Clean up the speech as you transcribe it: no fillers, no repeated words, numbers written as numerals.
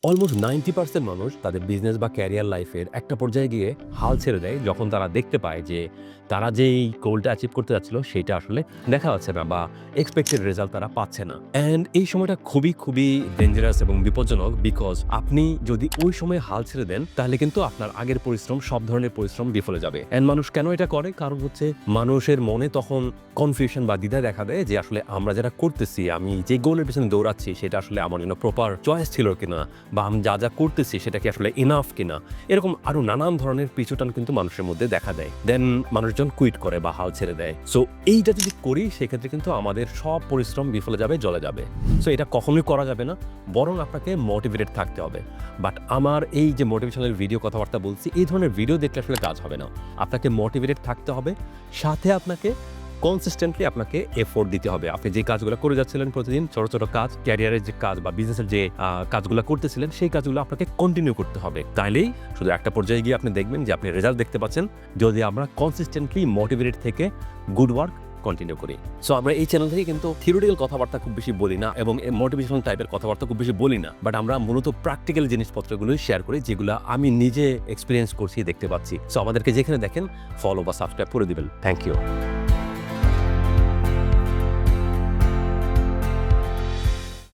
Almost 90% মানুষ তাদের business বা ক্যারিয়ার লাইফের একটা পর্যায়ে গিয়ে হাল ছেড়ে দেয় যখন তারা দেখতে পায় যে তারা যেই গোলটা অ্যাচিভ করতে যাচ্ছিল সেটা আসলে দেখা যাচ্ছে না বা এক্সপেক্টেড রেজাল্ট তারা পাচ্ছে না। অ্যান্ড এই সময়টা খুবই ডেঞ্জারাস এবং বিপজ্জনক বিকজ আপনি যদি ওই সময় হাল ছেড়ে দেন তাহলে কিন্তু আপনার আগের পরিশ্রম সব ধরনের পরিশ্রম বিফলে যাবে। অ্যান্ড মানুষ কেন এটা করে? কারণ হচ্ছে মানুষের মনে তখন কনফিউশন বা দ্বিধা দেখা দেয় যে আসলে আমরা যেটা করতেছি, আমি যে গোলের পেছনে দৌড়াচ্ছি সেটা আসলে আমার জন্য প্রপার চয়েস ছিল কিনা, বা আমি যা করতেছি সেটা কি আসলে ইনাফ কিনা। এরকম আরো নানান ধরনের পিছুটান কিন্তু মানুষের মধ্যে দেখা দেয়। দেন মানুষজন কুইট করে বা হাল ছেড়ে দেয়। সো এইটা যদি করি সেক্ষেত্রে কিন্তু আমাদের সব পরিশ্রম বিফলে যাবে, জ্বলে যাবে। সো এটা কখনোই করা যাবে না, বরং আপনাকে মোটিভেটেড থাকতে হবে। বাট আমার এই যে মোটিভেশনাল ভিডিও কথাবার্তা বলছি, এই ধরনের ভিডিও দেখলে আসলে কাজ হবে না। আপনাকে মোটিভেটেড থাকতে হবে, সাথে আপনাকে কনসিস্টেন্টলি আপনাকে এফোর্ট দিতে হবে। আপনি যে কাজগুলো করে যাচ্ছিলেন প্রতিদিন, ছোট কাজ, ক্যারিয়ারের যে কাজ বা বিজনেসের যে কাজগুলো করতেছিলেন, সেই কাজগুলো আপনাকে কন্টিনিউ করতে হবে। তাইলেই শুধু একটা পর্যায়ে গিয়ে আপনি দেখবেন যে আপনি রেজাল্ট দেখতে পাচ্ছেন, যদি আমরা কনসিস্টেন্টলি মোটিভেটেড থেকে গুড ওয়ার্ক কন্টিনিউ করি। সো আমরা এই চ্যানেল থেকে কিন্তু থিওরিটিক্যাল কথাবার্তা খুব বেশি বলি না এবং মোটিভেশনাল টাইপের কথাবার্তা খুব বেশি বলি না, বাট আমরা মূলত প্র্যাকটিক্যাল জিনিসপত্রগুলোই শেয়ার করি যেগুলো আমি নিজে এক্সপিরিয়েন্স করছি, দেখতে পাচ্ছি। সো আমাদেরকে যেখানে দেখেন ফলো বা সাবস্ক্রাইব করে দিবেন। Thank you.